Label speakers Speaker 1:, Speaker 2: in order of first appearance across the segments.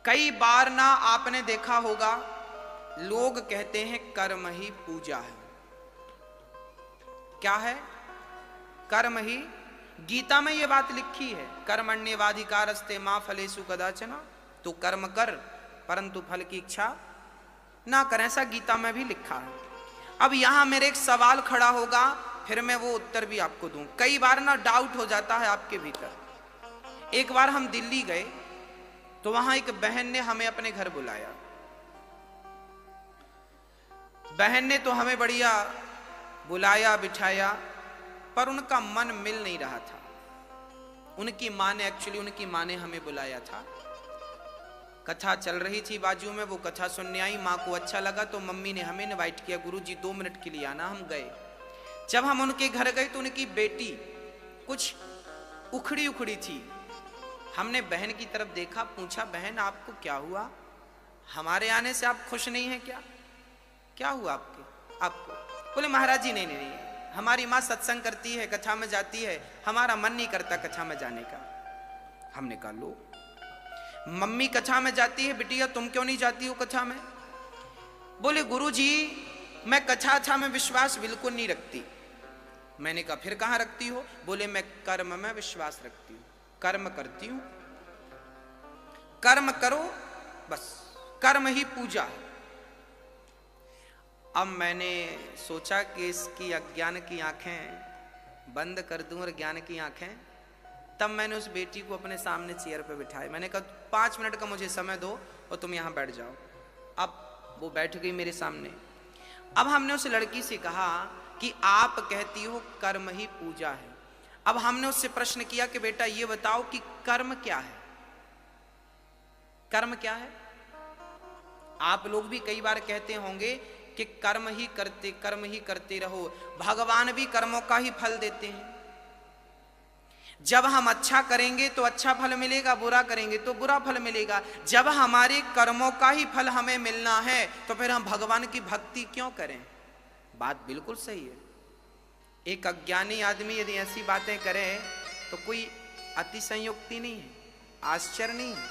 Speaker 1: कई बार ना आपने देखा होगा लोग कहते हैं कर्म ही पूजा है। क्या है? कर्म ही। गीता में यह बात लिखी है, कर्मण्येवाधिकारस्ते मा फलेषु कदाचन। तो कर्म कर परंतु फल की इच्छा ना कर, ऐसा गीता में भी लिखा है। अब यहां मेरे एक सवाल खड़ा होगा, फिर मैं वो उत्तर भी आपको दूं। कई बार ना डाउट हो जाता है आपके भीतर। एक बार हम दिल्ली गए तो वहां एक बहन ने हमें अपने घर बुलाया। बहन ने तो हमें बढ़िया बुलाया बिठाया, पर उनका मन मिल नहीं रहा था। उनकी माँ ने हमें बुलाया था। कथा चल रही थी बाजू में, वो कथा सुनने आई। माँ को अच्छा लगा तो मम्मी ने हमें इनवाइट किया, गुरुजी 2 मिनट के लिए आना। हम गए। जब हम उनके घर गए तो उनकी बेटी कुछ उखड़ी उखड़ी थी। हमने बहन की तरफ देखा, पूछा बहन आपको क्या हुआ? हमारे आने से आप खुश नहीं हैं क्या? क्या हुआ आपको? बोले महाराज जी नहीं, हमारी माँ सत्संग करती है, कथा में जाती है, हमारा मन नहीं करता कथा में जाने का। हमने कहा लो, मम्मी कथा में जाती है, बिटिया तुम क्यों नहीं जाती हो कथा में? बोले गुरुजी मैं कथा में विश्वास बिल्कुल नहीं रखती। मैंने कहा फिर कहां रखती हो? बोले मैं कर्म में विश्वास रखती हूं, कर्म करती हूं। कर्म करो बस, कर्म ही पूजा है। अब मैंने सोचा कि इसकी अज्ञान की आंखें बंद कर दूं और ज्ञान की आंखें। तब मैंने उस बेटी को अपने सामने चेयर पे बिठाया। मैंने कहा 5 मिनट का मुझे समय दो और तुम यहां बैठ जाओ। अब वो बैठ गई मेरे सामने। अब हमने उस लड़की से कहा कि आप कहती हो कर्म ही पूजा है। अब हमने उससे प्रश्न किया कि बेटा ये बताओ कि कर्म क्या है? कर्म क्या है? आप लोग भी कई बार कहते होंगे कि कर्म ही करते रहो। भगवान भी कर्मों का ही फल देते हैं। जब हम अच्छा करेंगे तो अच्छा फल मिलेगा, बुरा करेंगे तो बुरा फल मिलेगा। जब हमारे कर्मों का ही फल हमें मिलना है तो फिर हम भगवान की भक्ति क्यों करें? बात बिल्कुल सही है। एक अज्ञानी आदमी यदि ऐसी बातें करे तो कोई अतिशयोक्ति नहीं है, आश्चर्य नहीं है,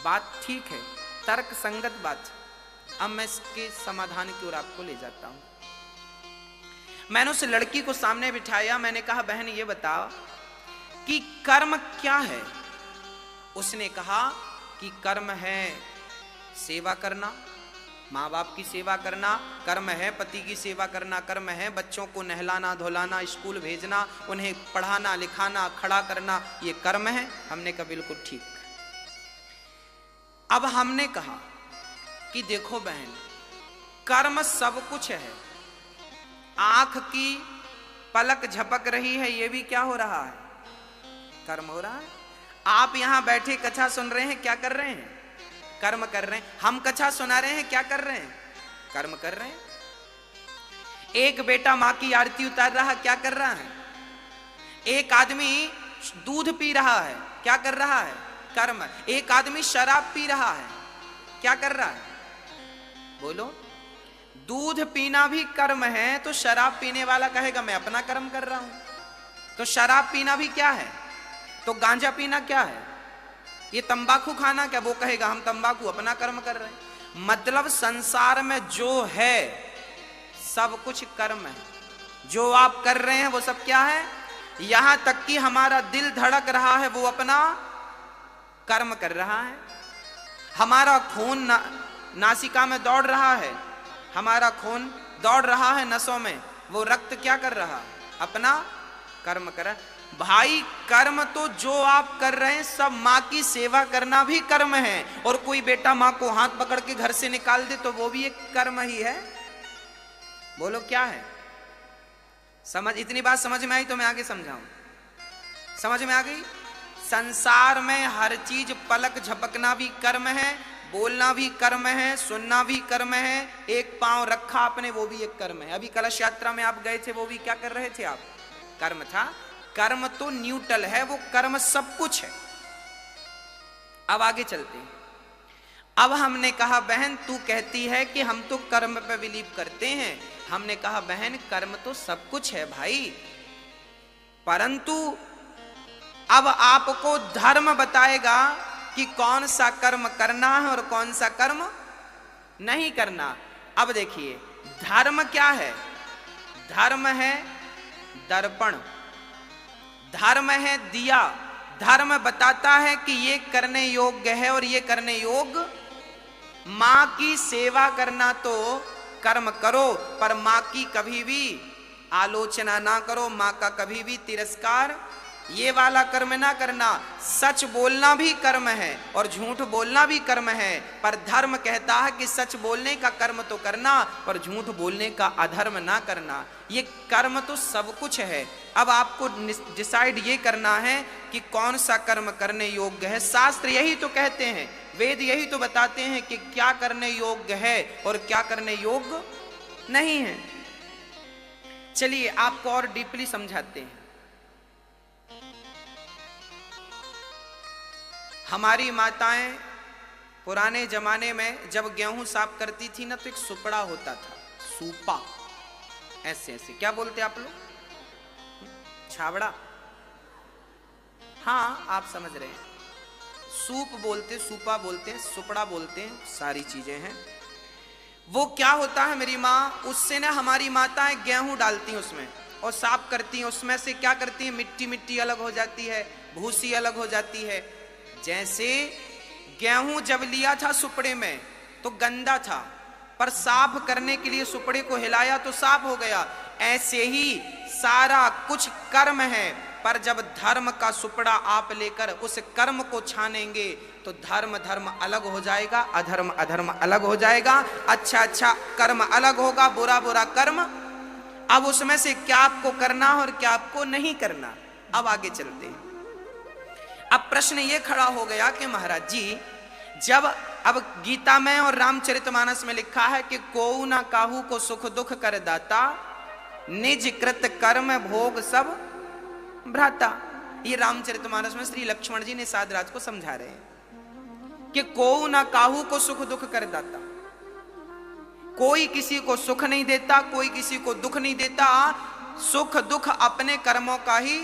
Speaker 1: बात ठीक है, तर्क संगत बात। अब मैं इसके समाधान की ओर आपको ले जाता हूं। मैंने उस लड़की को सामने बिठाया। मैंने कहा बहन ये बताओ कि कर्म क्या है? उसने कहा कि कर्म है सेवा करना, माँ बाप की सेवा करना, कर्म है पति की सेवा करना, कर्म है बच्चों को नहलाना धुलाना, स्कूल भेजना, उन्हें पढ़ाना लिखाना, खड़ा करना, ये कर्म है। हमने कहा बिल्कुल ठीक। अब हमने कहा कि देखो बहन, कर्म सब कुछ है। आंख की पलक झपक रही है, ये भी क्या हो रहा है? कर्म हो रहा है। आप यहां बैठे कथा सुन रहे हैं, क्या कर रहे हैं? कर्म कर रहे हैं। हम कथा सुना रहे हैं, क्या कर रहे हैं? कर्म कर रहे हैं। एक बेटा मां की आरती उतार रहा, क्या कर रहा है? एक आदमी दूध पी रहा है, क्या कर रहा है? कर्म। एक आदमी शराब पी रहा है, क्या कर रहा है? बोलो। दूध पीना भी कर्म है, तो शराब पीने वाला कहेगा मैं अपना कर्म कर रहा हूं। तो शराब पीना भी क्या है? तो गांजा पीना क्या है? ये तंबाकू खाना क्या? वो कहेगा हम तंबाकू अपना कर्म कर रहे हैं। मतलब संसार में जो है सब कुछ कर्म है। जो आप कर रहे हैं वो सब क्या है? यहां तक कि हमारा दिल धड़क रहा है, वो अपना कर्म कर रहा है। हमारा खून नासिका में दौड़ रहा है, हमारा खून दौड़ रहा है नसों में, वो रक्त क्या कर रहा है? अपना कर्म कर रहा है। भाई कर्म तो जो आप कर रहे हैं सब, माँ की सेवा करना भी कर्म है। और कोई बेटा माँ को हाथ पकड़ के घर से निकाल दे तो वो भी एक कर्म ही है। बोलो क्या है? समझ, इतनी बात समझ में आई तो मैं आगे समझाऊं। समझ में आ गई? संसार में हर चीज, पलक झपकना भी कर्म है, बोलना भी कर्म है, सुनना भी कर्म है, एक पांव रखा आपने वो भी एक कर्म है। अभी कलश यात्रा में आप गए थे, वो भी क्या कर रहे थे आप? कर्म था। कर्म तो न्यूट्रल है, वो कर्म सब कुछ है। अब आगे चलते हैं। अब हमने कहा बहन तू कहती है कि हम तो कर्म पे बिलीव करते हैं। हमने कहा बहन कर्म तो सब कुछ है भाई, परंतु अब आपको धर्म बताएगा कि कौन सा कर्म करना है और कौन सा कर्म नहीं करना। अब देखिए, धर्म क्या है? धर्म है दर्पण, धर्म है दिया। धर्म बताता है कि ये करने योग्य है और ये करने योग्य। मां की सेवा करना तो कर्म करो, पर मां की कभी भी आलोचना ना करो, मां का कभी भी तिरस्कार ये वाला कर्म ना करना। सच बोलना भी कर्म है और झूठ बोलना भी कर्म है, पर धर्म कहता है कि सच बोलने का कर्म तो करना, पर झूठ बोलने का अधर्म ना करना। ये कर्म तो सब कुछ है। अब आपको डिसाइड ये करना है कि कौन सा कर्म करने योग्य है। शास्त्र यही तो कहते हैं, वेद यही तो बताते हैं कि क्या करने योग्य है और क्या करने योग्य नहीं है। चलिए आपको और डीपली समझाते हैं। हमारी माताएं पुराने जमाने में जब गेहूं साफ करती थी ना, तो एक सुपड़ा होता था, सूपा, ऐसे ऐसे, क्या बोलते आप लोग? छावड़ा? हाँ, आप समझ रहे हैं। सूप बोलते, सूपा बोलते हैं, सुपड़ा बोलते हैं, सारी चीजें हैं। वो क्या होता है, मेरी माँ उससे ना, हमारी माताएं गेहूं डालती हैं उसमें और साफ करती हैं। उसमें से क्या करती हैं, मिट्टी मिट्टी अलग हो जाती है, भूसी अलग हो जाती है। जैसे गेहूं जब लिया था सुपड़े में तो गंदा था, पर साफ करने के लिए सुपड़े को हिलाया तो साफ हो गया। ऐसे ही सारा कुछ कर्म है, पर जब धर्म का सुपड़ा आप लेकर उस कर्म को छानेंगे तो धर्म धर्म अलग हो जाएगा, अधर्म अधर्म अलग हो जाएगा, अच्छा अच्छा कर्म अलग होगा, बुरा बुरा कर्म। अब उसमें से क्या आपको करना और क्या आपको नहीं करना। अब आगे चलते हैं। अब प्रश्न ये खड़ा हो गया कि महाराज जी, जब अब गीता में और रामचरितमानस में लिखा है कि कोऊ ना काहू को सुख दुख कर दाता, निज कृत कर्म भोग सब भ्राता। ये रामचरितमानस में श्री लक्ष्मण जी निषाद राज को समझा रहे हैं कि कोऊ ना काहू को सुख दुख कर दाता। कोई किसी को सुख नहीं देता, कोई किसी को दुख नहीं देता। सुख दुख अपने कर्मों का ही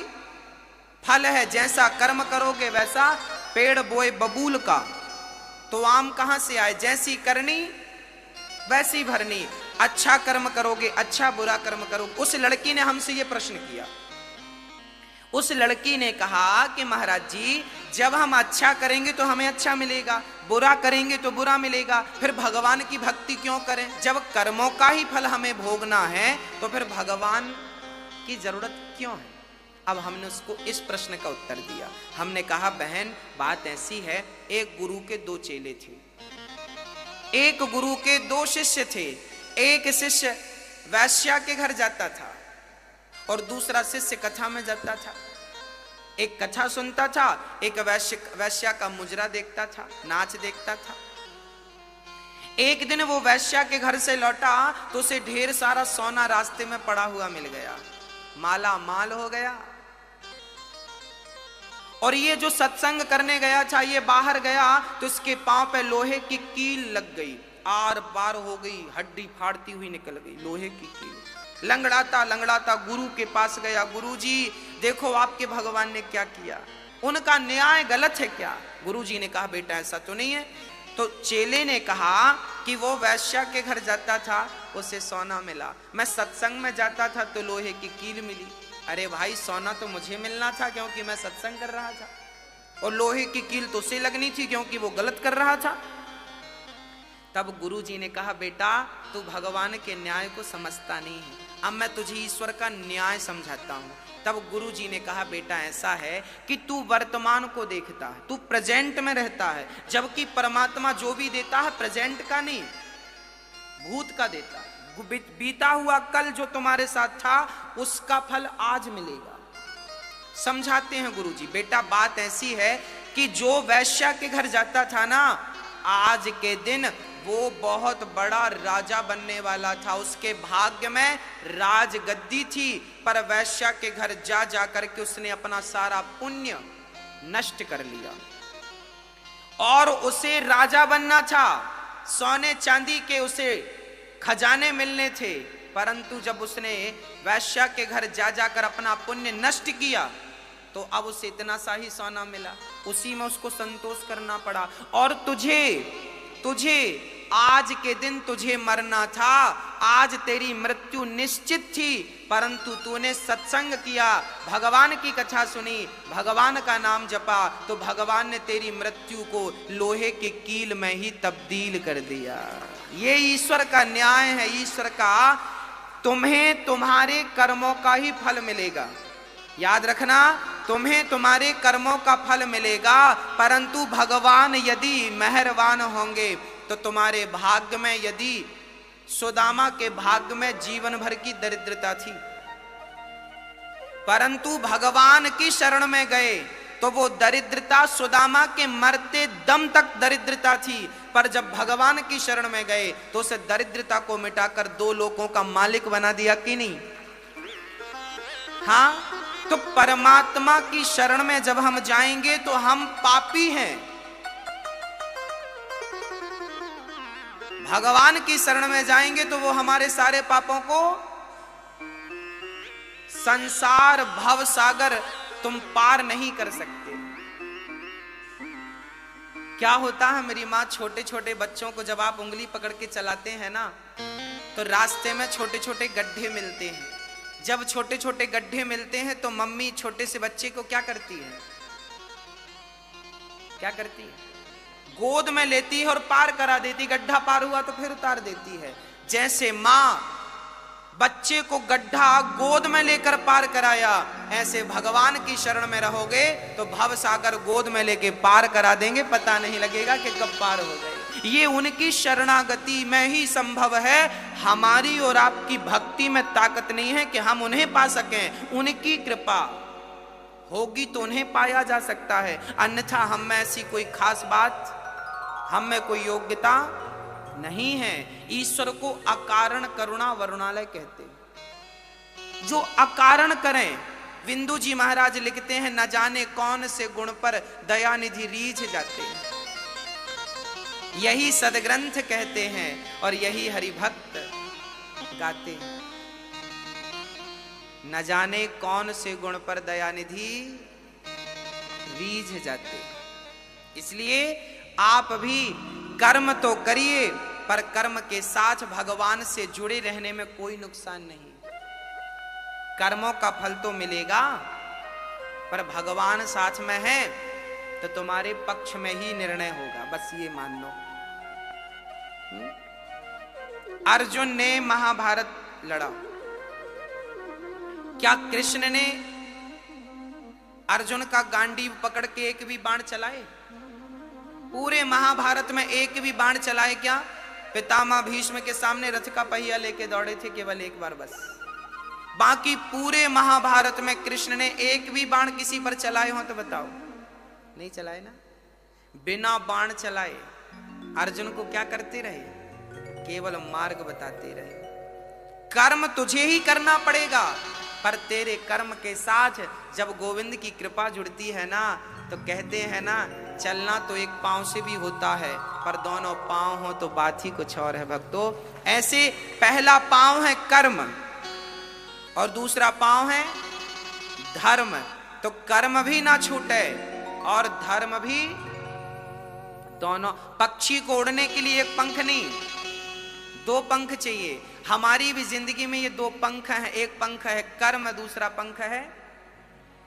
Speaker 1: फल है। जैसा कर्म करोगे वैसा, पेड़ बोए बबूल का तो आम कहां से आए, जैसी करनी वैसी भरनी। अच्छा कर्म करोगे अच्छा, बुरा कर्म करोगे। उस लड़की ने हमसे यह प्रश्न किया। उस लड़की ने कहा कि महाराज जी, जब हम अच्छा करेंगे तो हमें अच्छा मिलेगा, बुरा करेंगे तो बुरा मिलेगा, फिर भगवान की भक्ति क्यों करें? जब कर्मों का ही फल हमें भोगना है तो फिर भगवान की जरूरत क्यों है? अब हमने उसको इस प्रश्न का उत्तर दिया। हमने कहा, बहन बात ऐसी है, एक गुरु के दो चेले थे, एक गुरु के दो शिष्य थे। एक शिष्य वैश्या के घर जाता था और दूसरा शिष्य कथा में जाता था। एक कथा सुनता था, एक वैश्या का मुजरा देखता था, नाच देखता था। एक दिन वो वैश्या के घर से लौटा तो उसे ढेर सारा सोना रास्ते में पड़ा हुआ मिल गया, माला माल हो गया। और ये जो सत्संग करने गया था, ये बाहर गया तो इसके पांव पे लोहे की कील लग गई, आर पार हो गई, हड्डी फाड़ती हुई निकल गई, लोहे की कील। लंगड़ाता लंगड़ाता गुरु के पास गया, गुरु जी देखो आपके भगवान ने क्या किया, उनका न्याय गलत है क्या? गुरु जी ने कहा, बेटा ऐसा तो नहीं है। तो चेले ने कहा कि वो वैश्या के घर जाता था, उसे सोना मिला, मैं सत्संग में जाता था तो लोहे की कील मिली। अरे भाई, सोना तो मुझे मिलना था क्योंकि मैं सत्संग कर रहा था, और लोहे की कील तो उसे लगनी थी क्योंकि वो गलत कर रहा था। तब गुरु जी ने कहा, बेटा तू भगवान के न्याय को समझता नहीं है, अब मैं तुझे ईश्वर का न्याय समझाता हूं। तब गुरु जी ने कहा, बेटा ऐसा है कि तू वर्तमान को देखता है, तू प्रेजेंट में रहता है, जबकि परमात्मा जो भी देता है प्रेजेंट का नहीं, भूत का देता है। बीता हुआ कल जो तुम्हारे साथ था उसका फल आज मिलेगा। समझाते हैं गुरु जी, बेटा बात ऐसी है कि जो वैश्या के घर जाता था ना, आज के दिन वो बहुत बड़ा राजा बनने वाला था, उसके भाग्य में राजगद्दी थी, पर वैश्या के घर जा जा करके उसने अपना सारा पुण्य नष्ट कर लिया। और उसे राजा बनना था, सोने चांदी के उसे खजाने मिलने थे, परंतु जब उसने वैश्या के घर जा जाकर अपना पुण्य नष्ट किया तो अब उसे इतना सा ही सोना मिला, उसी में उसको संतोष करना पड़ा। और तुझे आज के दिन तुझे मरना था, आज तेरी मृत्यु निश्चित थी, परंतु तूने सत्संग किया, भगवान की कथा सुनी, भगवान का नाम जपा, तो भगवान ने तेरी मृत्यु को लोहे के कील में ही तब्दील कर दिया। ये ईश्वर का न्याय है। ईश्वर का तुम्हें तुम्हारे कर्मों का ही फल मिलेगा। याद रखना, तुम्हें तुम्हारे कर्मों का फल मिलेगा, परंतु भगवान यदि मेहरबान होंगे तो तुम्हारे भाग्य में, यदि सुदामा के भाग्य में जीवन भर की दरिद्रता थी, परंतु भगवान की शरण में गए तो वो दरिद्रता सुदामा के मरते दम तक दरिद्रता थी, पर जब भगवान की शरण में गए तो उस दरिद्रता को मिटाकर 2 लोकों का मालिक बना दिया कि नहीं? हाँ, तो परमात्मा की शरण में जब हम जाएंगे तो हम पापी हैं, भगवान की शरण में जाएंगे तो वो हमारे सारे पापों को, संसार भव सागर तुम पार नहीं कर सकते। क्या होता है, मेरी माँ छोटे छोटे बच्चों को जब आप उंगली पकड़ के चलाते हैं ना, तो रास्ते में छोटे छोटे गड्ढे मिलते हैं। जब छोटे छोटे गड्ढे मिलते हैं तो मम्मी छोटे से बच्चे को क्या करती है? क्या करती है? गोद में लेती है और पार करा देती। गड्ढा पार हुआ तो फिर उतार देती है। जैसे माँ बच्चे को गड्ढा गोद में लेकर पार कराया, ऐसे भगवान की शरण में रहोगे तो भव सागर गोद में लेके पार करा देंगे, पता नहीं लगेगा कि कब पार हो गए। ये उनकी शरणागति में ही संभव है। हमारी और आपकी भक्ति में ताकत नहीं है कि हम उन्हें पा सकें। उनकी कृपा होगी तो उन्हें पाया जा सकता है, अन्यथा हम में ऐसी कोई खास बात, हम में कोई योग्यता नहीं है। ईश्वर को अकारण करुणा वरुणालय कहते हैं, जो अकारण करें। बिंदु जी महाराज लिखते हैं, न जाने कौन से गुण पर दयानिधि रीझ जाते हैं, यही सदग्रंथ कहते हैं और यही हरिभक्त गाते हैं। न जाने कौन से गुण पर दयानिधि रीझ जाते। इसलिए आप भी कर्म तो करिए, पर कर्म के साथ भगवान से जुड़े रहने में कोई नुकसान नहीं। कर्मों का फल तो मिलेगा, पर भगवान साथ में है तो तुम्हारे पक्ष में ही निर्णय होगा, बस ये मान लो। अर्जुन ने महाभारत लड़ा, क्या कृष्ण ने अर्जुन का गांडीव पकड़ के एक भी बाण चलाए? पूरे महाभारत में एक भी बाण चलाए क्या? पितामह भीष्म के सामने रथ का पहिया लेके दौड़े थे केवल एक बार बस। बाकी पूरे महाभारत में कृष्ण ने एक भी बाण किसी पर चलाए हो तो बताओ? नहीं चलाए ना। बिना बाण चलाए अर्जुन को क्या करते रहे? केवल मार्ग बताते रहे। कर्म तुझे ही करना पड़ेगा, पर तेरे कर्म के साथ जब गोविंद की कृपा जुड़ती है ना, तो कहते हैं ना, चलना तो एक पांव से भी होता है, पर दोनों पांव हो तो बात ही कुछ और है भक्तों। ऐसे पहला पांव है कर्म और दूसरा पांव है धर्म। तो कर्म भी ना छूटे और धर्म भी, दोनों। पक्षी को उड़ने के लिए एक पंख नहीं, 2 पंख चाहिए। हमारी भी जिंदगी में ये 2 पंख हैं, एक पंख है कर्म, दूसरा पंख है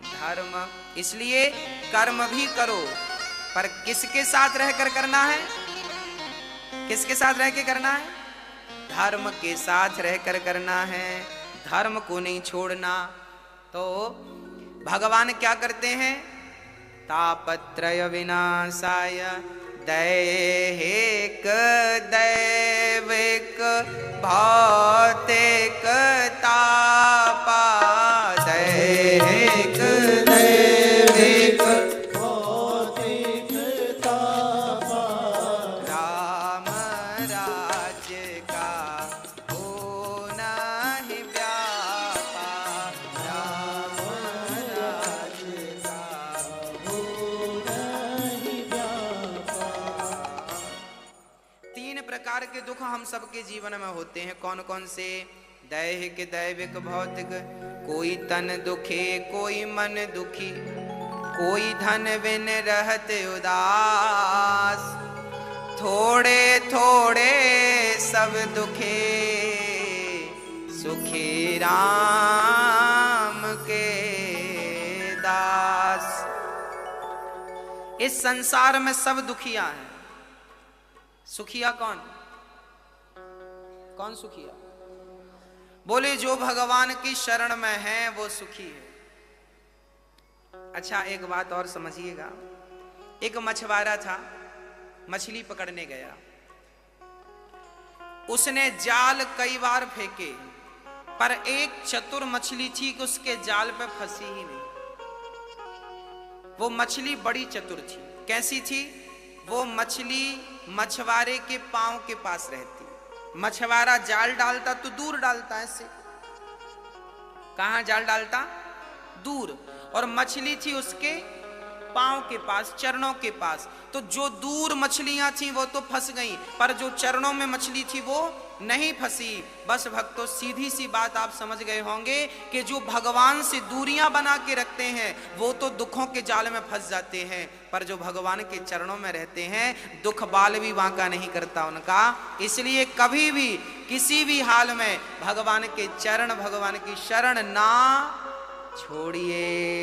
Speaker 1: धर्म। इसलिए कर्म भी करो, पर किसके साथ रहकर करना है? किसके साथ रह के करना है? धर्म के साथ रहकर करना है, धर्म को नहीं छोड़ना। तो भगवान क्या करते हैं? तापत्रय विनाशाय दैहिक दैविक भौतिक तापा, दैहिक दैविक भौतिक तापा, राम राज्य का होना ही व्यापा, राम राज्य का होना ही व्यापा। 3 प्रकार के दुख हम सबके जीवन में होते हैं। कौन कौन से? दैहिक दैविक भौतिक। कोई तन दुखे, कोई मन दुखी, कोई धन बिन रहते उदास, थोड़े थोड़े सब दुखे, सुखी राम के दास। इस संसार में सब दुखिया हैं। सुखिया कौन? कौन सुखिया? बोले जो भगवान की शरण में है वो सुखी है। अच्छा, एक बात और समझिएगा। एक मछुआरा था, मछली पकड़ने गया। उसने जाल कई बार फेंके, पर एक चतुर मछली थी कि उसके जाल पे फंसी ही नहीं। वो मछली बड़ी चतुर थी। कैसी थी? वो मछली मछुआरे के पांव के पास रहती। मछुआरा जाल डालता तो दूर डालता, ऐसे। कहां जाल डालता? दूर। और मछली थी उसके पांव के पास, चरणों के पास। तो जो दूर मछलियां थी वो तो फंस गईं, पर जो चरणों में मछली थी वो नहीं फंसी। बस भक्तों, सीधी सी बात आप समझ गए होंगे कि जो भगवान से दूरियां बना के रखते हैं वो तो दुखों के जाल में फंस जाते हैं, पर जो भगवान के चरणों में रहते हैं दुख बाल भी बांका नहीं करता उनका। इसलिए कभी भी किसी भी हाल में भगवान के चरण, भगवान की शरण ना छोड़िए।